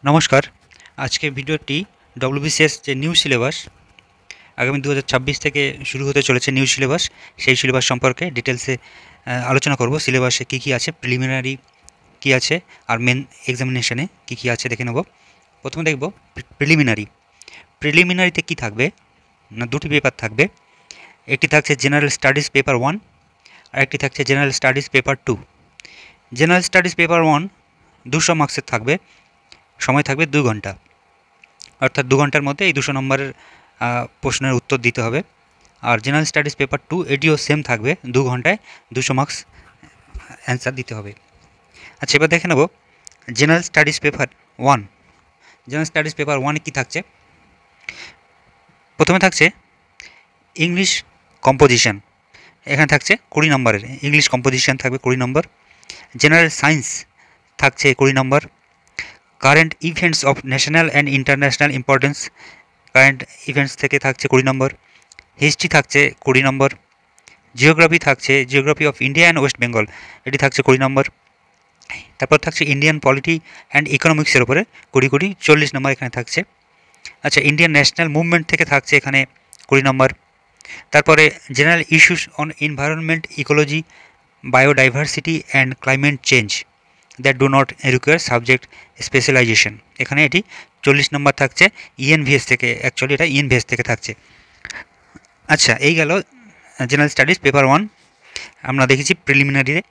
নমস্কার। আজকের ভিডিওটি ডব্লিউবিসিএস যে নিউ সিলেবাস আগামী 2026 থেকে শুরু হতে চলেছে নিউ সিলেবাস, সেই সিলেবাস সম্পর্কে ডিটেলসে আলোচনা করব। সিলেবাসে কী কী আছে, প্রিলিমিনারি কী আছে, আর মেন এক্সামিনেশনে কী কী আছে দেখে নেব। প্রথমে দেখব প্রিলিমিনারি। প্রিলিমিনারিতে কী থাকবে না, দুটি পেপার থাকবে। একটি থাকছে জেনারেল স্টাডিজ পেপার 1 আর একটি থাকছে general studies paper 2। General studies paper 1 200 মার্কসের থাকবে, সময় থাকবে 2 ঘন্টা, অর্থাৎ 2 ঘন্টার মধ্যে এই 200 নম্বরের প্রশ্নের উত্তর দিতে হবে। আর জেনারেল স্টাডিজ পেপার 2 এটিও সেম থাকবে, 2 ঘন্টায় 200 মার্কস অ্যান্সার দিতে হবে। আচ্ছা, এবার দেখে নেব general studies paper 1। General studies paper 1-এ কী থাকছে? প্রথমে থাকছে ইংলিশ কম্পোজিশন, এখানে থাকছে 20 নম্বরের ইংলিশ কম্পোজিশন থাকবে 20 নম্বর। জেনারেল সায়েন্স থাকছে 20 নম্বর। Current events of national and international importance, current events থেকে থাকছে 20 নম্বর। হিস্ট্রি থাকছে 20 নম্বর। জিওগ্রাফি থাকছে geography of India and West Bengal, এটি থাকছে 20 নম্বর। তারপর থাকছে ইন্ডিয়ান পলিটি অ্যান্ড ইকোনমিক্সের উপরে 20 40 নম্বর এখানে থাকছে। আচ্ছা, ইন্ডিয়ান ন্যাশনাল মুভমেন্ট থেকে থাকছে এখানে 20 নম্বর। তারপরে general issues on environment, ecology, biodiversity and climate change that do not require subject specialization, এখানে এটি 40 নম্বর থাকছে ইএনভিএস থেকে, অ্যাকচুয়ালি এটা ইএনভিএস থেকে থাকছে। আচ্ছা, এই গেল জেনারেল স্টাডিজ পেপার 1। আমরা দেখেছি প্রিলিমিনারিতে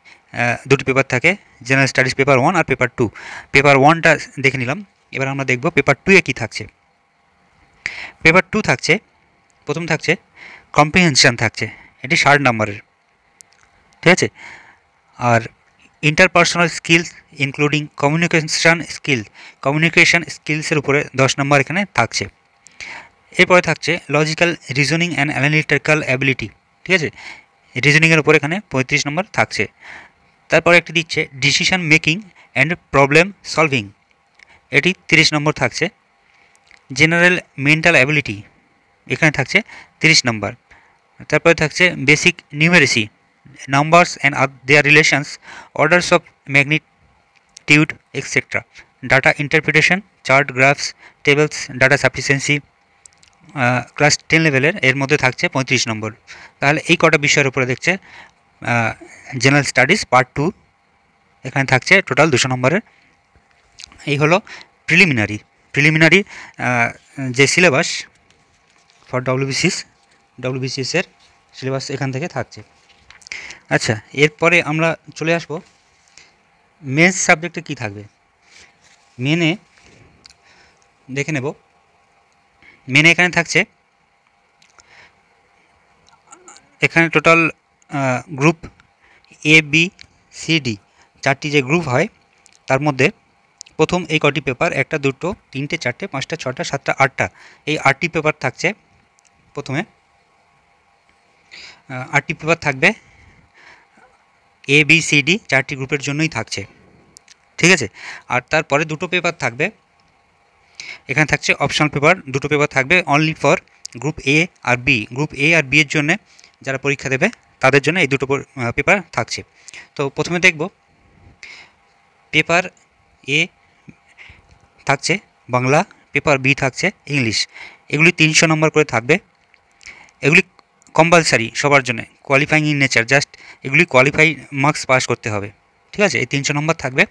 দুটি পেপার থাকে, জেনারেল স্টাডিজ পেপার 1 আর পেপার 2। পেপার 1টা দেখে নিলাম, এবার আমরা দেখব পেপার 2-এ কী থাকছে। পেপার 2 থাকছে, প্রথম থাকছে কম্প্রিহেনশন থাকছে, এটি 60 নম্বরের, ঠিক আছে। আর ইন্টারপার্সোনাল স্কিলস ইনক্লুডিং কমিউনিকেশন স্কিলসের উপরে 10 নম্বর এখানে থাকছে। এরপরে থাকছে logical reasoning and analytical ability, ঠিক আছে, রিজনিংয়ের উপর এখানে 35 নম্বর থাকছে। তারপরে একটি দিচ্ছে decision making and problem solving, এটি 30 নম্বর থাকছে। জেনারেল মেন্টাল অ্যাবিলিটি এখানে থাকছে 30 নম্বর। তারপরে থাকছে basic numeracy, numbers and their relations, orders of magnitude etcetera, data interpretation, chart, graphs, tables, data sufficiency, class 10 লেভেলের, এর মধ্যে থাকছে 35 নম্বর। তাহলে এই কটা বিষয়ের উপরে দেখছে জেনারেল স্টাডিজ পার্ট 2, এখানে থাকছে টোটাল 200 নম্বরের। এই হলো প্রিলিমিনারি যে সিলেবাস ফর ডব্লিউবিসিএসের সিলেবাস এখান থেকে থাকছে। আচ্ছা, এরপরে আমরা চলে আসব মেন্স সাবজেক্টে কী থাকবে। মেনে দেখে নেব, মেনে এখানে থাকছে, এখানে total group A B C D 4টি যে গ্রুপ হয়, তার মধ্যে প্রথম এই কটি পেপার 1টা 2টো 3টে 4টে 5টা 6টা 7টা 8টা, এই 8টি পেপার থাকছে। প্রথমে 8টি পেপার থাকবে, এ বি সি ডি 4টি গ্রুপের জন্যই থাকছে, ঠিক আছে। আর তারপরে 2টো পেপার থাকবে, এখানে থাকছে অপশনাল পেপার, 2টো পেপার থাকবে অনলি ফর গ্রুপ এ আর বি। গ্রুপ এ আর বি এর জন্য যারা পরীক্ষা দেবে তাদের জন্য এই 2টো পেপার থাকছে। তো প্রথমে দেখব পেপার এ থাকছে বাংলা, পেপার বি থাকছে ইংলিশ, এগুলি 300 নম্বর করে থাকবে। এগুলি কম্পালসারি সবার জন্য, কোয়ালিফাইং ইন নেচার, জাস্ট এগুলি কোয়ালিফাই মার্কস পাস করতে হবে, ঠিক আছে। এই 300 নম্বর থাকবে,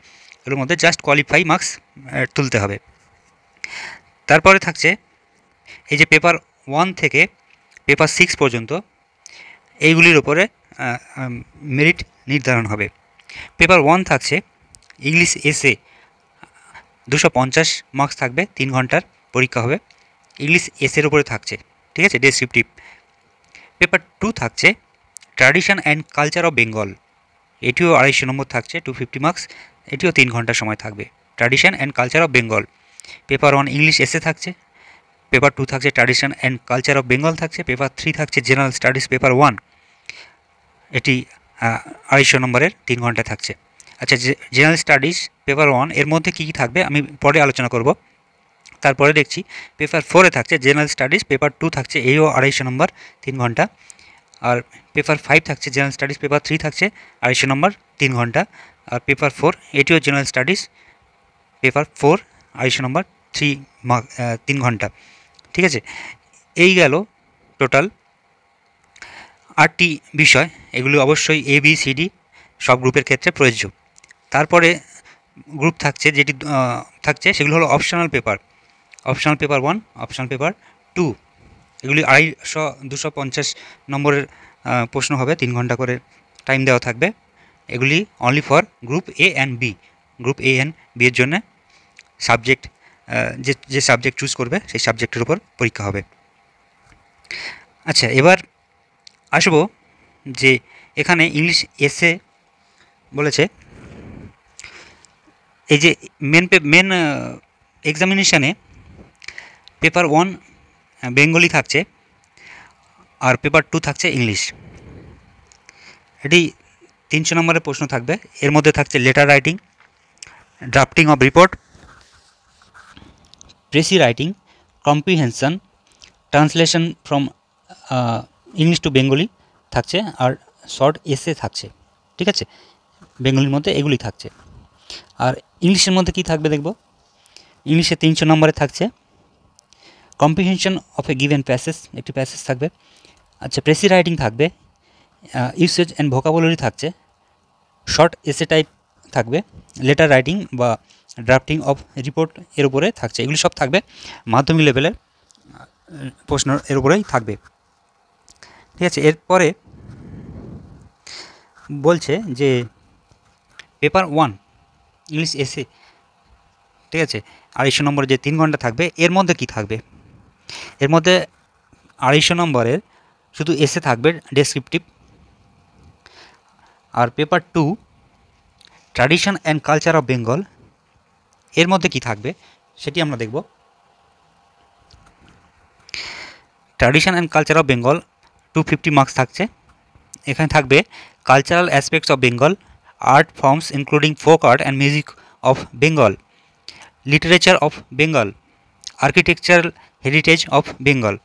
এর মধ্যে জাস্ট কোয়ালিফাই মার্কস তুলতে হবে। তারপরে থাকছে এই যে পেপার 1 থেকে পেপার 6 পর্যন্ত, এইগুলির ওপরে মেরিট নির্ধারণ হবে। পেপার 1 থাকছে ইংলিশ এসে, 250 মার্কস থাকবে, 3 ঘন্টার পরীক্ষা হবে, ইংলিশ এসের উপরে থাকছে, ঠিক আছে, ডেসক্রিপটিভ। পেপার 2 থাকছে tradition and culture of Bengal, এটিও 250 নম্বর থাকছে, 250 মার্কস, এটিও 3 ঘন্টা সময় থাকবে, tradition and culture of Bengal. Paper 1 English এসে থাকছে, পেপার 2 থাকছে tradition and culture of Bengal থাকছে, পেপার 3 থাকছে জেনারেল স্টাডিজ পেপার 1, এটি 250 নম্বরের, 3 ঘন্টা থাকছে। আচ্ছা, জেনারেল স্টাডিজ পেপার 1 এর মধ্যে কী কী থাকবে আমি পরে আলোচনা করব। তারপরে দেখছি পেপার 4-এ থাকছে জেনারেল স্টাডিজ, পেপার 2 থাকছে এও 250 নম্বর, 3 ঘন্টা। আর পেপার 5 থাকছে জেনারেল স্টাডিজ, পেপার 3 থাকছে 250 নম্বর, 3 ঘন্টা। আর পেপার 4 এটিও জেনারেল স্টাডিজ, পেপার 4 250 নম্বর 3 ঘন্টা। ঠিক আছে, এই গেল টোটাল 8টি বিষয়। এগুলি অবশ্যই ABCD সব গ্রুপের ক্ষেত্রে প্রযোজ্য। তারপরে গ্রুপ থাকছে যেটি থাকছে সেগুলো হলো optional paper. Optional paper 1, optional paper 2, এগুলি 250 নম্বরের প্রশ্ন হবে, 3 ঘন্টা করে টাইম দেওয়া থাকবে। এগুলি only for group A and B। Group A and B এর জন্য সাবজেক্ট যে সাবজেক্ট চুজ করবে সেই সাবজেক্টের উপর পরীক্ষা হবে। আচ্ছা, এবার আসবো যে এখানে ইংলিশ এসে বলেছে, এই যে মেন এক্সামিনেশানে পেপার 1 বেঙ্গলি থাকছে আর পেপার 2 থাকছে ইংলিশ। এটি 300 নম্বরের প্রশ্ন থাকবে। এর মধ্যে থাকছে letter writing, drafting of report, precis writing, comprehension, translation from English to Bengali থাকছে, আর শর্ট এসে থাকছে। ঠিক আছে, বেঙ্গলির মধ্যে এগুলি থাকছে। আর ইংলিশের মধ্যে কি থাকবে দেখব। ইংলিশে 300 নম্বরে থাকছে comprehension of a given passage, একটি প্যাসেজ থাকবে। আচ্ছা, প্রেসি রাইটিং থাকবে, ইউসেজ অ্যান্ড ভোকাবুলারি থাকছে, শর্ট এসে টাইপ থাকবে, লেটার রাইটিং বা ড্রাফটিং অফ রিপোর্ট এর উপরে থাকছে। এগুলি সব থাকবে মাধ্যমিক লেভেলের প্রশ্ন এর উপরেই থাকবে। ঠিক আছে, এরপরে বলছে যে পেপার 1 ইংলিশ এসে, ঠিক আছে, 250 নম্বরের যে 3 ঘন্টা থাকবে এর মধ্যে কি থাকবে। এর মধ্যে 250 নম্বরের শুধু এসে থাকবে ডেসক্রিপটিভ। আর paper 2 tradition and culture of Bengal, এর মধ্যে কি থাকবে সেটি আমরা দেখব। Tradition and culture of Bengal 250 marks থাকছে। এখানে থাকবে cultural aspects of Bengal, art forms including folk art and music of Bengal, literature of Bengal, architectural heritage of Bengal.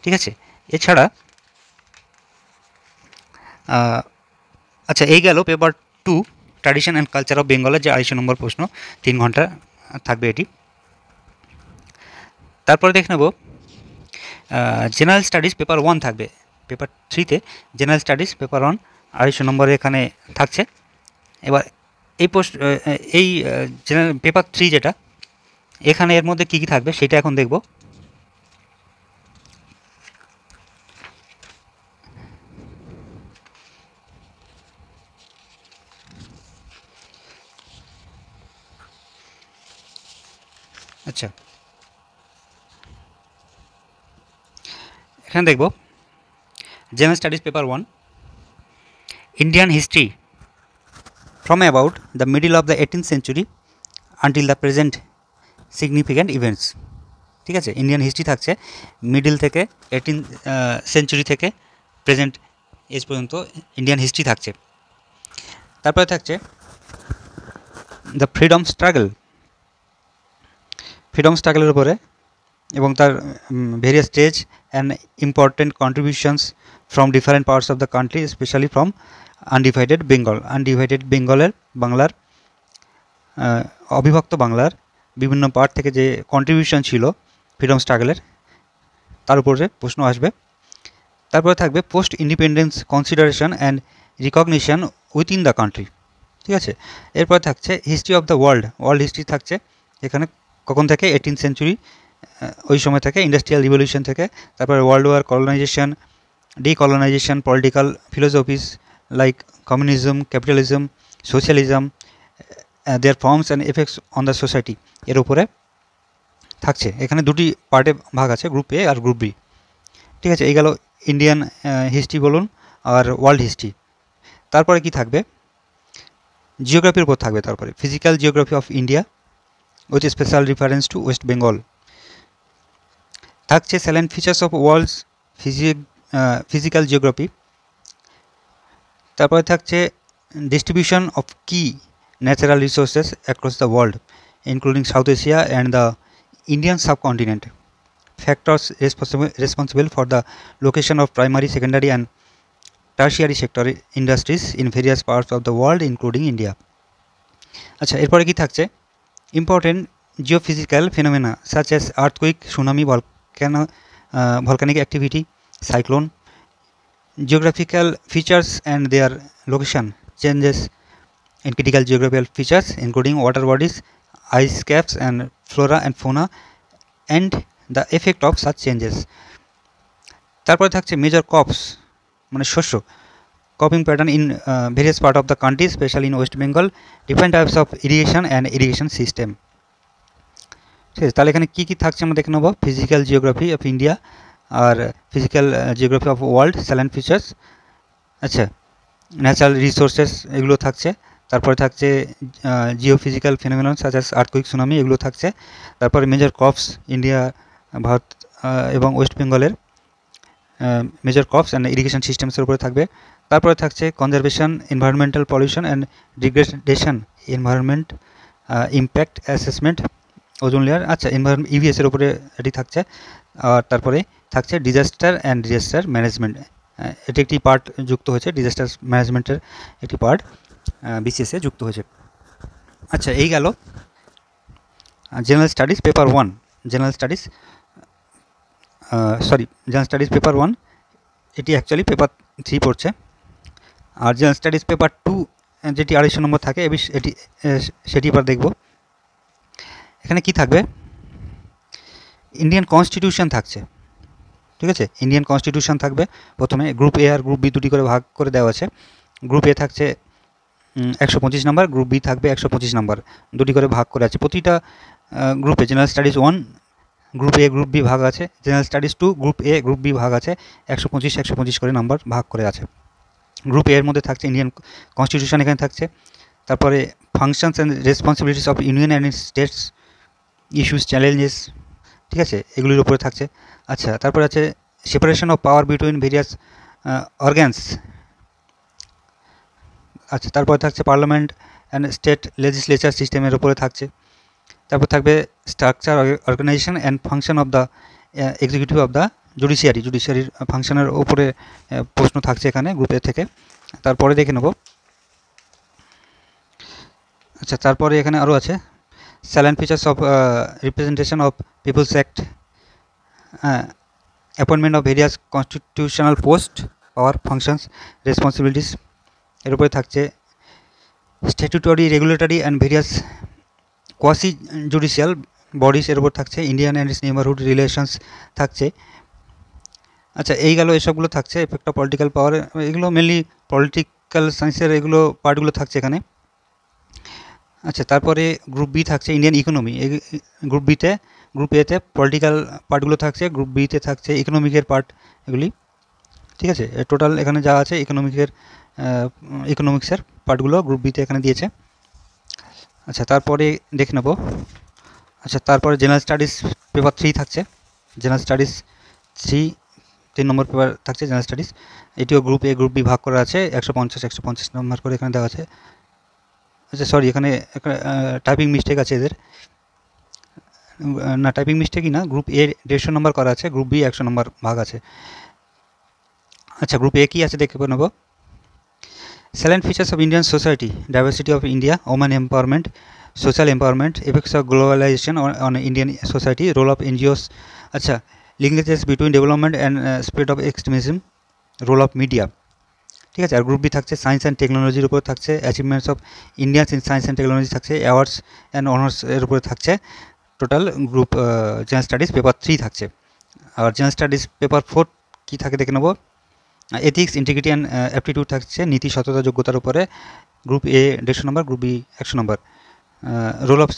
ঠিক আছে, এছাড়া আচ্ছা, এই গেল paper 2 tradition and culture of বেঙ্গলের যে 250 নম্বর প্রশ্ন, 3 ঘন্টা থাকবে এটি। তারপরে দেখে নেব জেনারেল স্টাডিজ পেপার 1 থাকবে। পেপার 3তে জেনারেল স্টাডিজ পেপার 1 250 নম্বরে এখানে থাকছে। এবার এই জেনারেল পেপার 3 যেটা, এখানে এর মধ্যে কী কী থাকবে সেটা এখন দেখব। আচ্ছা, এখানে দেখব general studies paper 1, Indian history from about the middle of the 18th century until the present significant events. ঠিক আছে, ইন্ডিয়ান হিস্ট্রি থাকছে মিডল থেকে 18th century থেকে প্রেজেন্ট এজ পর্যন্ত ইন্ডিয়ান হিস্ট্রি থাকছে। তারপরে থাকছে দ্য ফ্রিডম স্ট্রাগলের উপরে এবং তার various stage and important contributions from different parts of the country, specially from undivided বেঙ্গলের বাংলার অবিভক্ত বাংলার বিভিন্ন পার্ট থেকে যে কন্ট্রিবিউশন ছিল ফ্রিডম স্ট্রাগলের, তার উপরে প্রশ্ন আসবে। তারপরে থাকবে post independence consideration and recognition within the country. ঠিক আছে, এরপরে থাকছে history of the world history থাকছে। এখানে কখন থেকে 18th century, ওই সময় থেকে ইন্ডাস্ট্রিয়াল রিভলিউশন থেকে, তারপরে world war, colonization, decolonization, political philosophies like communism, capitalism, socialism, their forms and effects on the society এর উপরে থাকছে। এখানে দুটি পার্টে ভাগ আছে, গ্রুপ এ আর গ্রুপ বি। ঠিক আছে, এই গেল ইন্ডিয়ান হিস্ট্রি বলুন আর ওয়ার্ল্ড হিস্ট্রি। তারপরে কি থাকবে, জিওগ্রাফির উপর থাকবে। তারপরে physical geography of India with special reference to West Bengal থাকছে। Salient features of world's physical geography. তারপরে থাকছে distribution of key natural resources across the world including South Asia and the Indian subcontinent, factors responsible for the location of primary, secondary and tertiary sector industries in various parts of the world including India. আচ্ছা, এরপরে কি থাকছে, important geophysical phenomena such as earthquake, tsunami, volcanic activity, cyclone. Geographical features and their location changes in critical geographical features including water bodies, ice caps and flora and fauna and the effect of such changes. তারপরে থাকছে major crops মানে শস্য, cropping pattern in various part of the country especially in West Bengal, different types of irrigation and irrigation system. ঠিক আছে, তাহলে এখানে কী কী থাকছে আমরা দেখে নেব। ফিজিক্যাল জিওগ্রাফি অফ ইন্ডিয়া আর physical geography of world, salient features, আচ্ছা ন্যাচারাল রিসোর্সেস এগুলো থাকছে। তারপরে থাকছে geophysical phenomenon such as earthquake, tsunami এগুলো থাকছে। তারপরে মেজর ক্রপস ইন্ডিয়া, ভারত এবং ওয়েস্ট বেঙ্গলের মেজর ক্রপস অ্যান্ড ইরিগেশন সিস্টেমসের উপরে থাকবে। তারপরে থাকছে conservation, environmental pollution and degradation, environment impact assessment, ozone layer, আচ্ছা এনভায়রনমেন্ট ইভিএসের উপরে এটি থাকছে। আর তারপরে থাকছে ডিজাস্টার অ্যান্ড ডিজাস্টার ম্যানেজমেন্ট, এটি একটি পার্ট যুক্ত হয়েছে, ডিজাস্টার ম্যানেজমেন্টের একটি পার্ট বিসিএসে যুক্ত হয়েছে। আচ্ছা এই গেল general studies paper 1, general studies general studies paper 1, এটি অ্যাকচুয়ালি পেপার 3 পড়ছে। আর জেনারেল স্টাডিজ পেপার 2 যেটি 250 নম্বর থাকে এটি সেটি এবার দেখব। এখানে কি থাকবে, ইন্ডিয়ান কনস্টিটিউশন থাকছে, ঠিক আছে, ইন্ডিয়ান কনস্টিটিউশন থাকবে। প্রথমে গ্রুপ এ আর গ্রুপ বি দুটি করে ভাগ করে দেওয়া আছে। গ্রুপ এ থাকছে 125 নম্বর, গ্রুপ বি থাকবে 125 নম্বর, দুটি করে ভাগ করে আছে। প্রতিটা গ্রুপে general studies 1 group A group B ভাগ আছে, general studies 2 group A group B ভাগ আছে, 125 করে নাম্বার ভাগ করে আছে। গ্রুপ এর মধ্যে থাকছে ইন্ডিয়ান কনস্টিটিউশন এখানে থাকছে। তারপরে functions and responsibilities of union and states, issues challenges, ঠিক আছে, এগুলির উপরে থাকছে। আচ্ছা তারপরে আছে separation of power between various organs, আচ্ছা তারপরে থাকছে পার্লামেন্ট অ্যান্ড স্টেট লেজিসলেচার সিস্টেমের উপরে থাকছে। তারপর থাকবে structure, organisation and function of the executive of the জুডিশিয়ারির ফাংশনের উপরে প্রশ্ন থাকছে এখানে গ্রুপের থেকে। তারপরে দেখে নেব। আচ্ছা তারপরে এখানে আরও আছে salient features of representation of peoples act, appointment of various constitutional post, power, functions, responsibilities এর উপরে থাকছে। Statutory, regulatory and various quasi judicial bodies এর উপর থাকছে। Indian and its neighbourhood relations থাকছে। আচ্ছা এই গেল, এসবগুলো থাকছে। এফেক্ট অফ পলিটিক্যাল পাওয়ার, এগুলো মেনলি পলিটিক্যাল সায়েন্সের এগুলো পার্টগুলো থাকছে এখানে। আচ্ছা তারপরে গ্রুপ বি থাকছে ইন্ডিয়ান ইকোনমি, গ্রুপ এতে পলিটিক্যাল পার্টগুলো থাকছে, গ্রুপ বিতে থাকছে ইকোনমিকের পার্ট এগুলি, ঠিক আছে। টোটাল এখানে যা আছে ইকোনমিক্সের পার্টগুলো গ্রুপ বিতে এখানে দিয়েছে। আচ্ছা তারপরে দেখে নেব। আচ্ছা তারপরে জেনারেল স্টাডিজ পেপার 3 থাকছে, জেনারেল স্টাডিজ 3 নম্বর পেপার থাকছে জেনারেল স্টাডিজ। এটিও গ্রুপ এ গ্রুপ বি ভাগ করা আছে, 150 নম্বর করে এখানে দেওয়া আছে। আচ্ছা সরি, এখানে টাইপিং মিস্টেক আছে এদের, না টাইপিং মিস্টেকই না, গ্রুপ এ 150 নম্বর করা আছে, গ্রুপ বি 100 নম্বর ভাগ আছে। আচ্ছা গ্রুপ এ কি আছে দেখে নেব। Salient features of Indian society, diversity of India, women empowerment, social empowerment, effects of globalization on Indian society, role of NGOs, আচ্ছা linkages between development and spread of extremism, role of media, ঠিক আছে। আর group B থাকছে science and টেকনোলজির উপর থাকছে, achievements of Indians in science and technology থাকছে, awards and honours এর উপরে থাকছে। Total group general studies paper 3 থাকছে। আর জেনারেল স্টাডিজ পেপার 4 কী থাকে দেখে নেব। এথিক্স, ইন্টিগ্রিটি অ্যান্ড অ্যাপটিটিউড থাকছে, নীতি, সততা, যোগ্যতার উপরে। গ্রুপ এ 150 নম্বর, গ্রুপ বি 100 নম্বর। Role of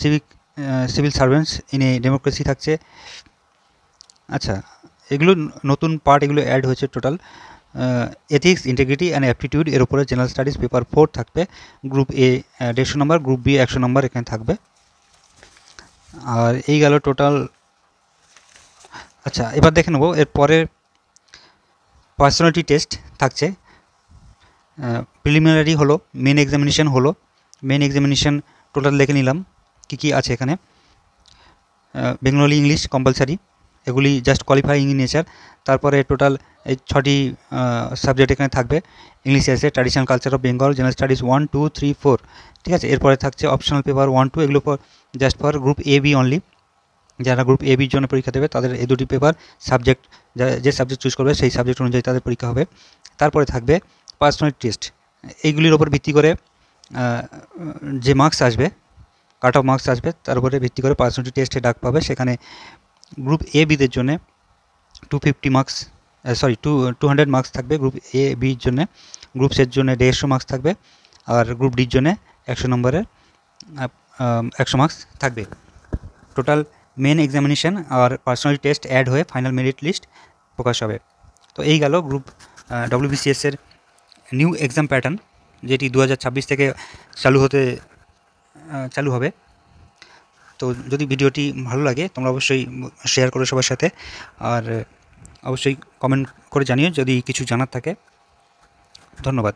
civil servants in a democracy থাকছে। আচ্ছা এগুলো নতুন পার্ট, এগুলো অ্যাড হয়েছে total. Ethics, integrity and aptitude এর উপরে জেনারেল স্টাডিজ পেপার 4 থাকবে। গ্রুপ এ 150 নম্বর, গ্রুপ বি 100 নম্বর এখানে থাকবে। আর এই গেল টোটাল। আচ্ছা এবার দেখে নেব এরপরে পার্সোনালিটি টেস্ট থাকছে। প্রিলিমিনারি হলো, মেন এক্সামিনেশন হলো। মেন এক্সামিনেশন টোটাল দেখে নিলাম কী কী আছে এখানে। বেঙ্গলি ইংলিশ কম্পালসারি, এগুলি জাস্ট কোয়ালিফাইং ইন নেচার। তারপরে টোটাল এই 6টি সাবজেক্ট এখানে থাকবে। ইংলিশ আছে, traditional culture of Bengal, general studies 1 2 3 4, ঠিক আছে। এরপরে থাকছে অপশনাল পেপার 1 2, এগুলো just for group A B only. যারা গ্রুপ এ বির জন্য পরীক্ষা দেবে তাদের এই দুটি পেপার, সাবজেক্ট যে সাবজেক্ট চুজ করবে সেই সাবজেক্ট অনুযায়ী তাদের পরীক্ষা হবে। তারপরে থাকবে পার্সোনালিটি টেস্ট। এইগুলির ওপর ভিত্তি করে যে মার্কস আসবে, কাট অফ মার্কস আসবে, তার উপরে ভিত্তি করে পার্সোনালিটি টেস্টে ডাক পাবে। সেখানে গ্রুপ এ বিদের জন্য 250 মার্কস, 200 মার্কস থাকবে গ্রুপ এ বির জন্য। গ্রুপ সির জন্য 150 মার্কস থাকবে, আর গ্রুপ ডির জন্য 100 নম্বরের 100 মার্কস থাকবে। টোটাল মেন এক্সামিনেশন আর পার্সোনাল টেস্ট অ্যাড হয়ে ফাইনাল মেরিট লিস্ট প্রকাশ হবে। তো এই গেল গ্রুপ ডব্লিউবিসিএসের নিউ এক্সাম প্যাটার্ন, যেটি 2026 থেকে চালু হবে। তো যদি ভিডিওটি ভালো লাগে তোমরা অবশ্যই শেয়ার করো সবার সাথে, আর অবশ্যই কমেন্ট করে জানিও যদি কিছু জানার থাকে। ধন্যবাদ।